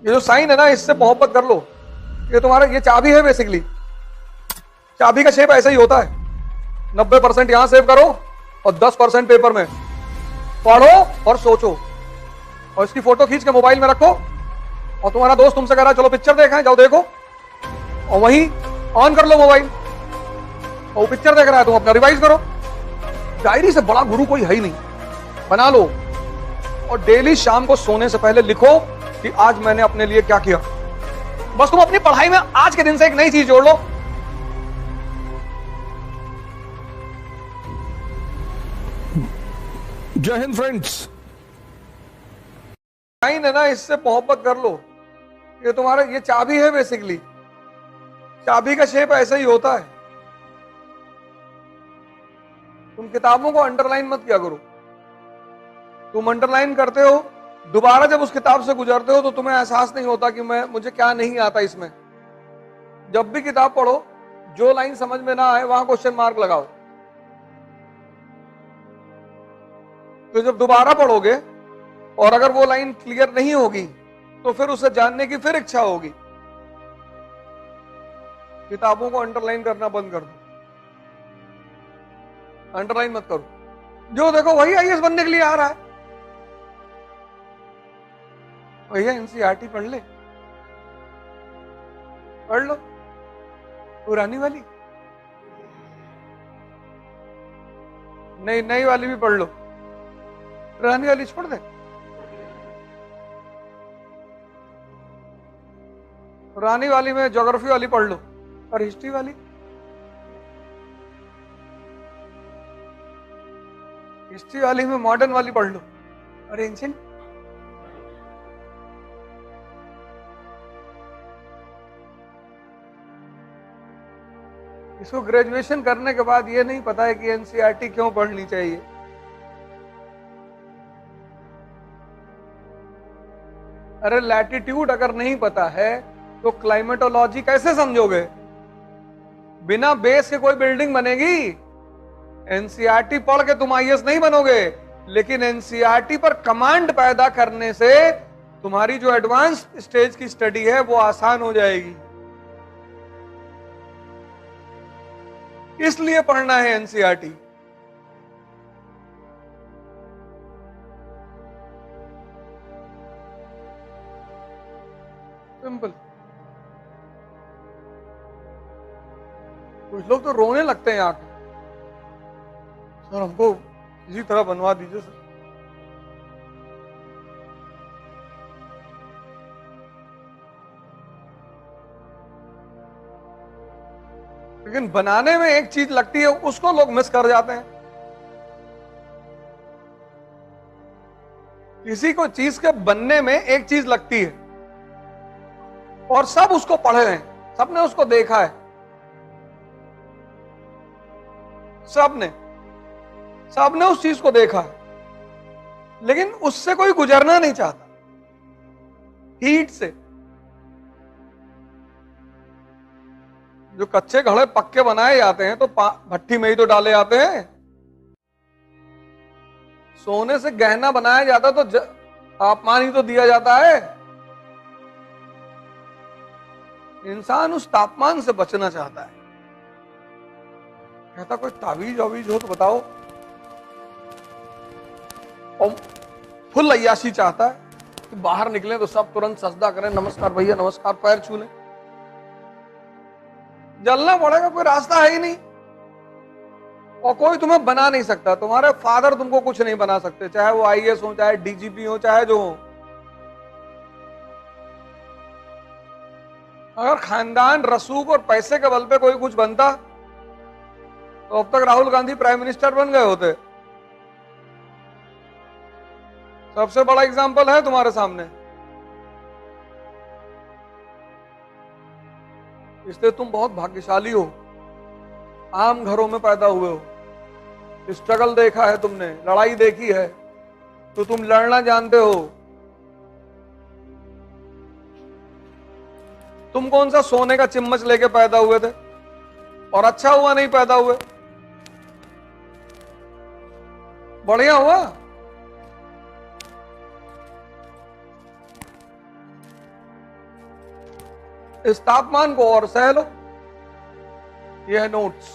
ये जो साइन है ना, इससे मोहब्बत कर लो। ये तुम्हारा, ये चाबी है बेसिकली। चाबी का शेप ऐसा ही होता है। 90% यहां सेव करो और 10% पेपर में पढ़ो और सोचो, और इसकी फोटो खींच के मोबाइल में रखो। और तुम्हारा दोस्त तुमसे कह रहा है चलो पिक्चर देखें, जाओ देखो, और वहीं ऑन कर लो मोबाइल, और वो पिक्चर देख रहा है, तुम अपना रिवाइज करो। डायरी से बड़ा गुरु कोई है ही नहीं, बना लो। और डेली शाम को सोने से पहले लिखो कि आज मैंने अपने लिए क्या किया। बस तुम अपनी पढ़ाई में आज के दिन से एक नई चीज जोड़ लो। जय हिंद फ्रेंड्स। साइन है ना, इससे मोहब्बत कर लो। ये तुम्हारा, ये चाबी है बेसिकली। चाबी का शेप ऐसा ही होता है। तुम किताबों को अंडरलाइन मत किया करो। तुम अंडरलाइन करते हो, दोबारा जब उस किताब से गुजरते हो तो तुम्हें एहसास नहीं होता कि मुझे क्या नहीं आता इसमें। जब भी किताब पढ़ो, जो लाइन समझ में ना आए वहां क्वेश्चन मार्क लगाओ। तो जब दोबारा पढ़ोगे और अगर वो लाइन क्लियर नहीं होगी तो फिर उसे जानने की फिर इच्छा होगी। किताबों को अंडरलाइन करना बंद कर दो, अंडरलाइन मत करो। जो देखो वही आईएएस बनने के लिए आ रहा है। भैया एनसीईआरटी पढ़ ले, पढ़ लो पुरानी वाली, नई वाली भी पढ़ लो, पुरानी वाली छोड़ दे। पुरानी वाली में ज्योग्राफी वाली पढ़ लो, और हिस्ट्री वाली, हिस्ट्री वाली में मॉडर्न वाली पढ़ लो, और एंशिएंट। इसको ग्रेजुएशन करने के बाद ये नहीं पता है कि एनसीईआरटी क्यों पढ़नी चाहिए। अरे लैटिट्यूड अगर नहीं पता है तो क्लाइमेटोलॉजी कैसे समझोगे? बिना बेस के कोई बिल्डिंग बनेगी? एनसीईआरटी पढ़ के तुम आईएएस नहीं बनोगे, लेकिन एनसीईआरटी पर कमांड पैदा करने से तुम्हारी जो एडवांस स्टेज की स्टडी है वो आसान हो जाएगी। इसलिए पढ़ना है एनसीईआरटी। सिंपल। कुछ लोग तो रोने लगते हैं आके, सर हमको इसी तरह बनवा दीजिए सर। लेकिन बनाने में एक चीज लगती है, उसको लोग मिस कर जाते हैं। किसी को चीज के बनने में एक चीज लगती है और सब उसको पढ़े हैं, सबने उसको देखा है, सबने उस चीज को देखा है, लेकिन उससे कोई गुजरना नहीं चाहता। हीट से जो कच्चे घड़े पक्के बनाए जाते हैं तो भट्टी में ही तो डाले जाते हैं। सोने से गहना बनाया जाता तो तापमान ही तो दिया जाता है। इंसान उस तापमान से बचना चाहता है। कहता कोई तावीज वावीज हो तो बताओ, और फुल अय्याशी चाहता है कि बाहर निकले तो सब तुरंत सजदा करें, नमस्कार भैया नमस्कार, पैर छू लें। जलना पड़ेगा, कोई रास्ता है ही नहीं, और कोई तुम्हें बना नहीं सकता। तुम्हारे फादर तुमको कुछ नहीं बना सकते, चाहे वो आईएएस हो, चाहे डीजीपी हो, चाहे जो हो। अगर खानदान, रसूख और पैसे के बल पे कोई कुछ बनता तो अब तक राहुल गांधी प्राइम मिनिस्टर बन गए होते। सबसे बड़ा एग्जाम्पल है तुम्हारे सामने। इसलिए तुम बहुत भाग्यशाली हो, आम घरों में पैदा हुए हो, स्ट्रगल देखा है तुमने, लड़ाई देखी है, तो तुम लड़ना जानते हो। तुम कौन सा सोने का चम्मच लेके पैदा हुए थे, और अच्छा हुआ नहीं पैदा हुए, बढ़िया हुआ। इस तापमान को और सह लो। यह है नोट्स,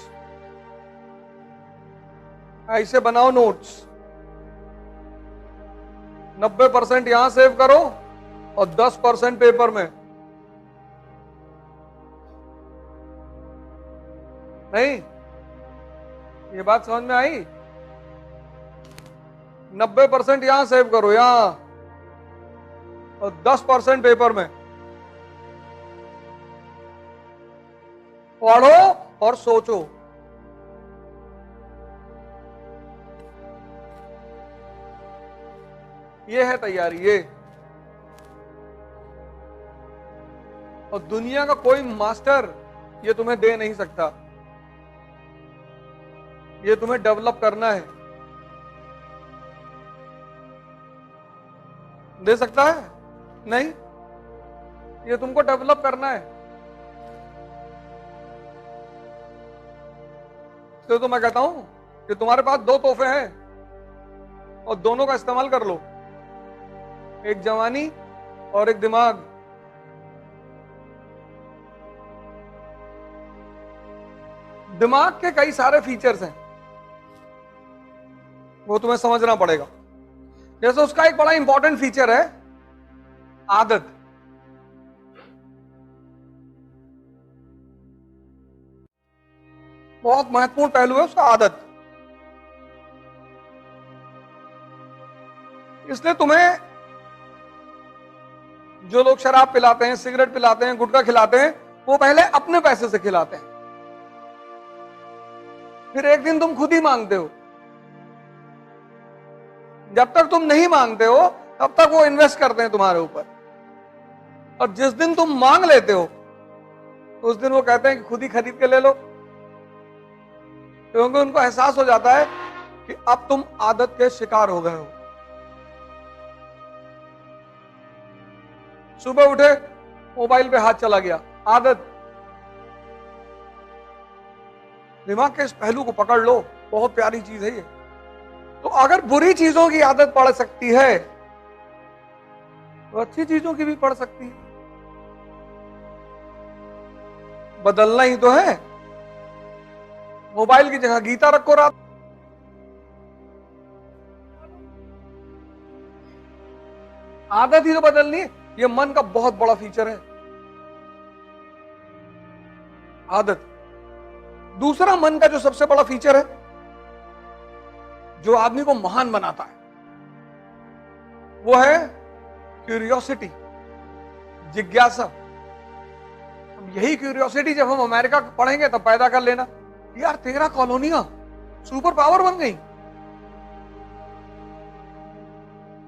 ऐसे बनाओ नोट्स। 90% यहां सेव करो और 10% पेपर में। नहीं, ये बात समझ में आई? 90% यहां सेव करो, यहां, और 10% पेपर में। पढ़ो और सोचो। ये है तैयारी, ये। और दुनिया का कोई मास्टर ये तुम्हें दे नहीं सकता, ये तुम्हें डेवलप करना है। दे सकता है? नहीं, ये तुमको डेवलप करना है। तो मैं कहता हूं कि तुम्हारे पास दो तोहफे हैं और दोनों का इस्तेमाल कर लो, एक जवानी और एक दिमाग। दिमाग के कई सारे फीचर्स हैं, वो तुम्हें समझना पड़ेगा। जैसे उसका एक बड़ा इंपॉर्टेंट फीचर है आदत। बहुत महत्वपूर्ण पहलू है उसका, आदत। इसलिए तुम्हें जो लोग शराब पिलाते हैं, सिगरेट पिलाते हैं, गुटखा खिलाते हैं, वो पहले अपने पैसे से खिलाते हैं, फिर एक दिन तुम खुद ही मांगते हो। जब तक तुम नहीं मांगते हो तब तक वो इन्वेस्ट करते हैं तुम्हारे ऊपर, और जिस दिन तुम मांग लेते हो उस दिन वो कहते हैं कि खुद ही खरीद के ले लो, क्योंकि उनको एहसास हो जाता है कि अब तुम आदत के शिकार हो गए हो। सुबह उठे, मोबाइल पे हाथ चला गया, आदत। दिमाग के इस पहलू को पकड़ लो, बहुत प्यारी चीज है ये। तो अगर बुरी चीजों की आदत पड़ सकती है तो अच्छी चीजों की भी पड़ सकती है। बदलना ही तो है। मोबाइल की जगह गीता रखो रात। आदत ही तो बदलनी है। यह मन का बहुत बड़ा फीचर है, आदत। दूसरा मन का जो सबसे बड़ा फीचर है, जो आदमी को महान बनाता है, वो है क्यूरियोसिटी, जिज्ञासा। यही क्यूरियोसिटी जब हम अमेरिका पढ़ेंगे तब पैदा कर लेना। यार 13 कॉलोनियां सुपर पावर बन गई।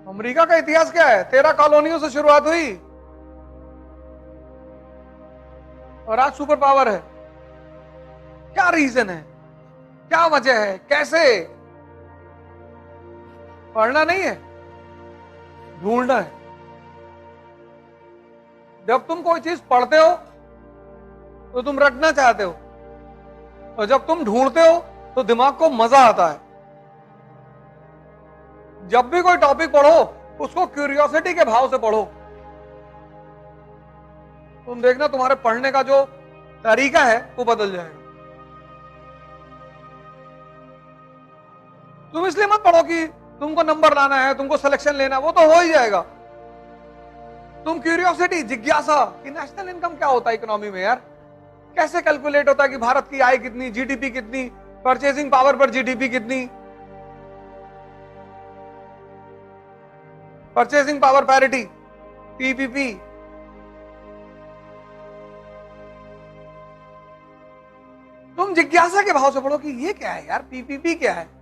अमेरिका का इतिहास क्या है? 13 कॉलोनियों से शुरुआत हुई और आज सुपर पावर है। क्या रीजन है? क्या वजह है? कैसे? पढ़ना नहीं है, ढूंढना है। जब तुम कोई चीज पढ़ते हो तो तुम रटना चाहते हो, और जब तुम ढूंढते हो तो दिमाग को मजा आता है। जब भी कोई टॉपिक पढ़ो उसको क्यूरियोसिटी के भाव से पढ़ो। तुम देखना तुम्हारे पढ़ने का जो तरीका है वो बदल जाएगा। तुम इसलिए मत पढ़ो कि तुमको नंबर लाना है, तुमको सिलेक्शन लेना है, वो तो हो ही जाएगा। तुम क्यूरियोसिटी, जिज्ञासा कि नेशनल इनकम क्या होता है इकोनॉमी में, यार कैसे कैलकुलेट होता है कि भारत की आय कितनी, जीडीपी कितनी, परचेजिंग पावर पर जीडीपी कितनी, परचेजिंग पावर पैरिटी, पीपीपी। तुम जिज्ञासा के भाव से पढ़ो कि ये क्या है यार, पीपीपी क्या है।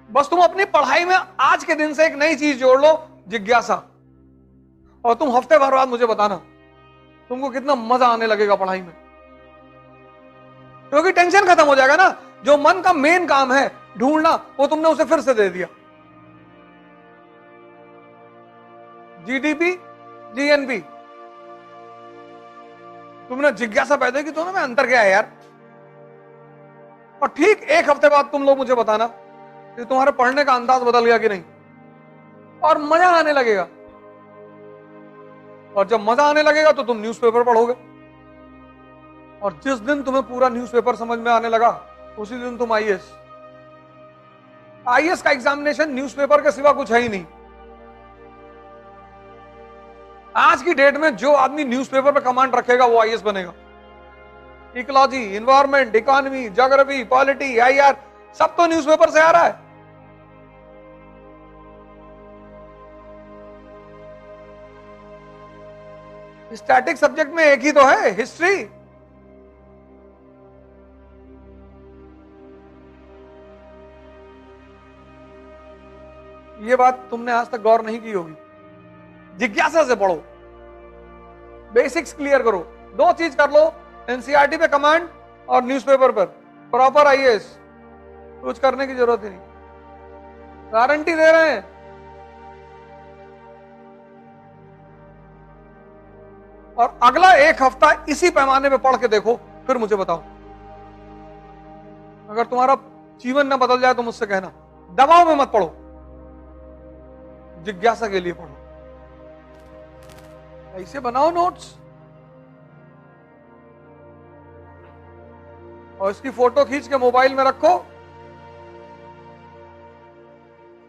बस तुम अपनी पढ़ाई में आज के दिन से एक नई चीज जोड़ लो, जिज्ञासा, और तुम हफ्ते भर बाद मुझे बताना तुमको कितना मजा आने लगेगा पढ़ाई में, क्योंकि टेंशन खत्म हो जाएगा ना। जो मन का मेन काम है ढूंढना, वो तुमने उसे फिर से दे दिया। जीडीपी, जीएनपी, तुमने जिज्ञासा पैदा की, दोनों में अंतर क्या है यार। और ठीक एक हफ्ते बाद तुम लोग मुझे बताना कि तुम्हारे पढ़ने का अंदाज बदल गया कि नहीं, और मजा आने लगेगा। और जब मजा आने लगेगा तो तुम न्यूज़पेपर पढ़ोगे, और जिस दिन तुम्हें पूरा न्यूज़पेपर समझ में आने लगा उसी दिन तुम आईएएस। आईएएस का एग्जामिनेशन न्यूज़पेपर के सिवा कुछ है ही नहीं। आज की डेट में जो आदमी न्यूज़पेपर पे कमांड रखेगा वो आईएएस बनेगा। Ecology, environment, economy, geography, polity, IR, सब तो न्यूज़पेपर से आ रहा है। स्टैटिक सब्जेक्ट में एक ही तो है, हिस्ट्री। ये बात तुमने आज तक गौर नहीं की होगी। जिज्ञासा से पढ़ो, बेसिक्स क्लियर करो, दो चीज कर लो, एनसीईआरटी पे कमांड और न्यूज़पेपर पर प्रॉपर आईएएस। कुछ करने की जरूरत ही नहीं, गारंटी दे रहे हैं। और अगला एक हफ्ता इसी पैमाने पे पढ़ के देखो, फिर मुझे बताओ। अगर तुम्हारा जीवन न बदल जाए तो मुझसे कहना। दबाव में मत पढ़ो, जिज्ञासा के लिए पढ़ो। ऐसे बनाओ नोट्स और इसकी फोटो खींच के मोबाइल में रखो,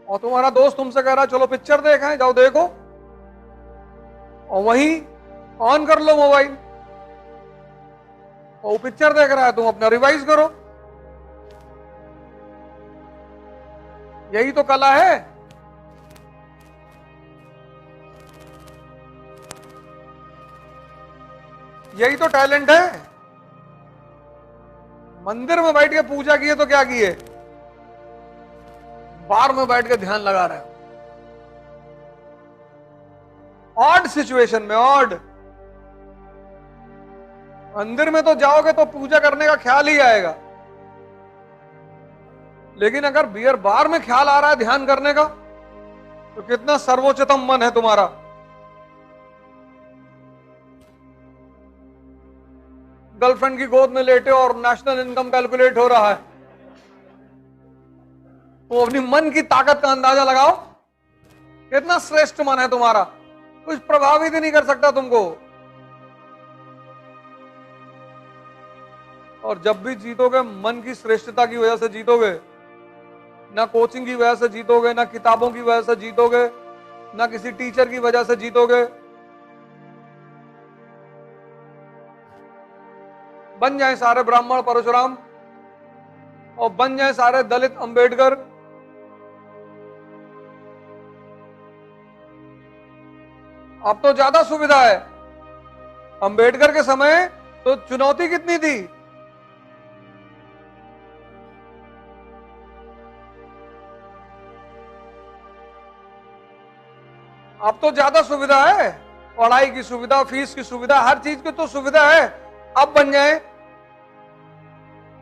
और तुम्हारा दोस्त तुमसे कह रहा है चलो पिक्चर देखें, जाओ देखो, और वहीं ऑन कर लो मोबाइल, और वो पिक्चर देख रहा है, तुम अपना रिवाइज करो। यही तो कला है। यही तो टैलेंट है। मंदिर में बैठ के पूजा किए तो क्या किए, बार में बैठ के ध्यान लगा रहे हो। ऑड सिचुएशन में, ऑड मंदिर में तो जाओगे तो पूजा करने का ख्याल ही आएगा, लेकिन अगर बियर बार में ख्याल आ रहा है ध्यान करने का, तो कितना सर्वोच्चतम मन है तुम्हारा। गर्लफ्रेंड की गोद में लेटे और नेशनल इनकम कैलकुलेट हो रहा है, तो अपनी मन की ताकत का अंदाजा लगाओ, कितना श्रेष्ठ मन है तुम्हारा। कुछ प्रभावित ही नहीं कर सकता तुमको। और जब भी जीतोगे मन की श्रेष्ठता की वजह से जीतोगे, ना कोचिंग की वजह से जीतोगे, ना किताबों की वजह से जीतोगे, ना किसी टीचर की वजह से जीतोगे। बन जाए सारे ब्राह्मण परशुराम, और बन जाए सारे दलित अंबेडकर, अब तो ज्यादा सुविधा है। अंबेडकर के समय तो चुनौती कितनी थी। अब तो ज्यादा सुविधा है, पढ़ाई की सुविधा, फीस की सुविधा, हर चीज की तो सुविधा है। अब बन जाए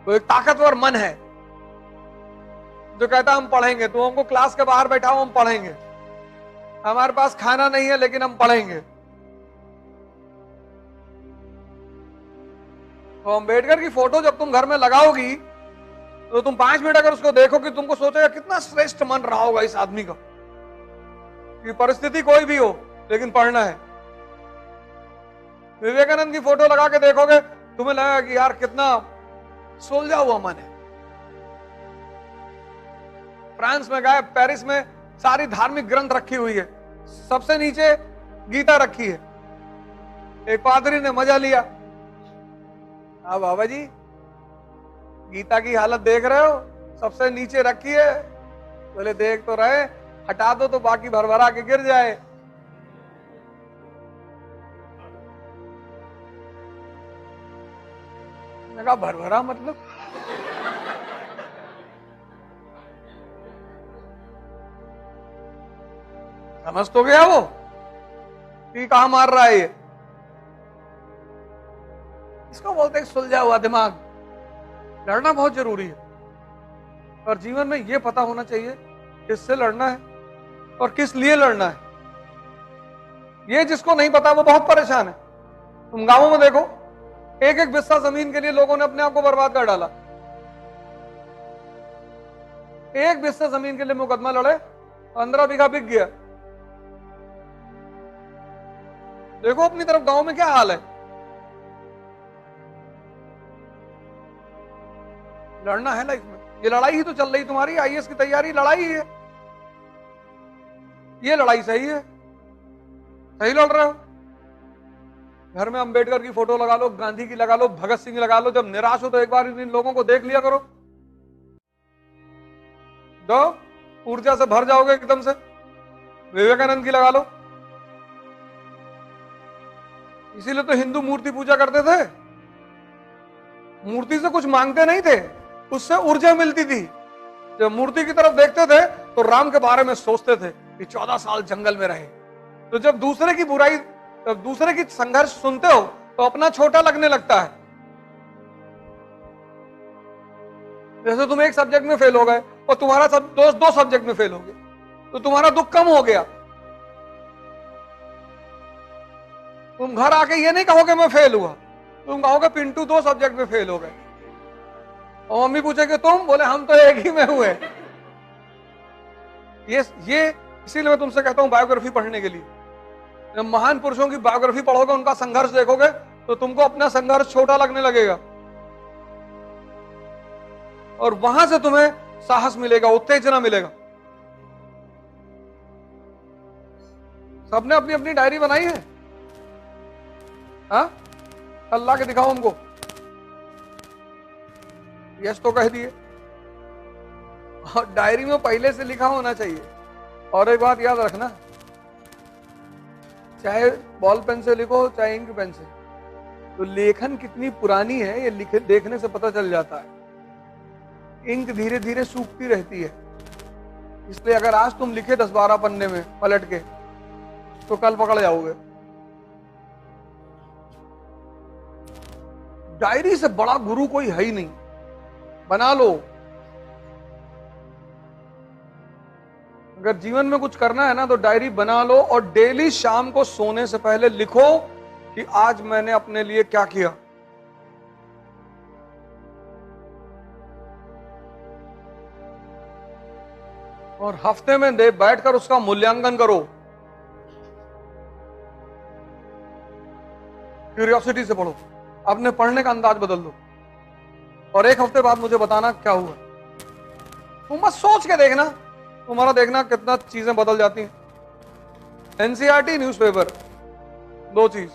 तो एक ताकतवर मन है जो कहता हम पढ़ेंगे, तो हमको क्लास के बाहर बैठाओ, हम पढ़ेंगे। हमारे पास खाना नहीं है लेकिन हम पढ़ेंगे। तो अंबेडकर की फोटो जब तुम घर में लगाओगी तो तुम 5 मिनट अगर उसको देखोगे, तुमको सोचेगा कितना श्रेष्ठ मन रहा होगा इस आदमी का, कि परिस्थिति कोई भी हो लेकिन पढ़ना है। विवेकानंद की फोटो लगा के देखोगे, तुम्हें लगेगा कि यार कितना सुलझा हुआ मन है। फ्रांस में गए, पेरिस में सारी धार्मिक ग्रंथ रखी हुई है, सबसे नीचे गीता रखी है। एक पादरी ने मजा लिया, हाँ बाबा जी गीता की हालत देख रहे हो, सबसे नीचे रखी है। बोले देख तो रहे, हटा दो तो बाकी भरभरा के गिर जाए। मैंने कहा भरभरा मतलब? समझ तो गया वो कि कहां मार रहा है ये। इसको बोलते हैं सुलझा हुआ दिमाग। लड़ना बहुत जरूरी है, और जीवन में यह पता होना चाहिए किससे लड़ना है और किस लिए लड़ना है। ये जिसको नहीं पता वो बहुत परेशान है। तुम गांवों में देखो, एक एक बिस्सा जमीन के लिए लोगों ने अपने आप को बर्बाद कर डाला। एक बिस्सा जमीन के लिए मुकदमा लड़े, 15 बीघा बिक गया। देखो अपनी तरफ गांव में क्या हाल है। लड़ना है लाइफ में, ये लड़ाई ही तो चल रही तुम्हारी, आईएएस की तैयारी लड़ाई है। ये लड़ाई सही है, सही लड़ रहे हो। घर में अंबेडकर की फोटो लगा लो, गांधी की लगा लो, भगत सिंह लगा लो। जब निराश हो तो एक बार इन लोगों को देख लिया करो, दो ऊर्जा से भर जाओगे एकदम से। विवेकानंद की लगा लो। इसीलिए तो हिंदू मूर्ति पूजा करते थे, मूर्ति से कुछ मांगते नहीं थे, उससे ऊर्जा मिलती थी। जब मूर्ति की तरफ देखते थे तो राम के बारे में सोचते थे कि 14 साल जंगल में रहे। तो जब दूसरे की बुराई, जब दूसरे की संघर्ष सुनते हो तो अपना छोटा लगने लगता है। जैसे तुम एक सब्जेक्ट में फेल हो गए और तुम्हारा सब दोस्त 2 सब्जेक्ट में फेल हो गए, तो तुम्हारा दुख कम हो गया। तुम घर आके ये नहीं कहोगे मैं फेल हुआ, तुम कहोगे पिंटू 2 सब्जेक्ट में फेल हो गए। और मम्मी पूछेगी तुम, बोले हम तो एक ही में हुए। ये इसीलिए मैं तुमसे कहता हूं बायोग्राफी पढ़ने के लिए। जब महान पुरुषों की बायोग्राफी पढ़ोगे, उनका संघर्ष देखोगे, तो तुमको अपना संघर्ष छोटा लगने लगेगा और वहां से तुम्हें साहस मिलेगा, उत्तेजना मिलेगा। सबने अपनी अपनी डायरी बनाई है, हाँ? अल्लाह के दिखाओ हमको। यस तो कह दिए, और डायरी में पहले से लिखा होना चाहिए। और एक बात याद रखना, चाहे बॉल पेन से लिखो चाहे इंक पेन से, तो लेखन कितनी पुरानी है ये देखने से पता चल जाता है। इंक धीरे धीरे सूखती रहती है, इसलिए अगर आज तुम लिखे 10-12 पन्ने में पलट के, तो कल पकड़ जाओगे। डायरी से बड़ा गुरु कोई है ही नहीं, बना लो। अगर जीवन में कुछ करना है ना तो डायरी बना लो, और डेली शाम को सोने से पहले लिखो कि आज मैंने अपने लिए क्या किया। और हफ्ते में बैठकर उसका मूल्यांकन करो, क्यूरियोसिटी से पढ़ो, अपने पढ़ने का अंदाज बदल दो, और 1 हफ्ते बाद मुझे बताना क्या हुआ। तुम बस सोच के देखना, तुम्हारा देखना कितना चीजें बदल जाती हैं। एनसीईआरटी, न्यूज़पेपर, 2 चीज।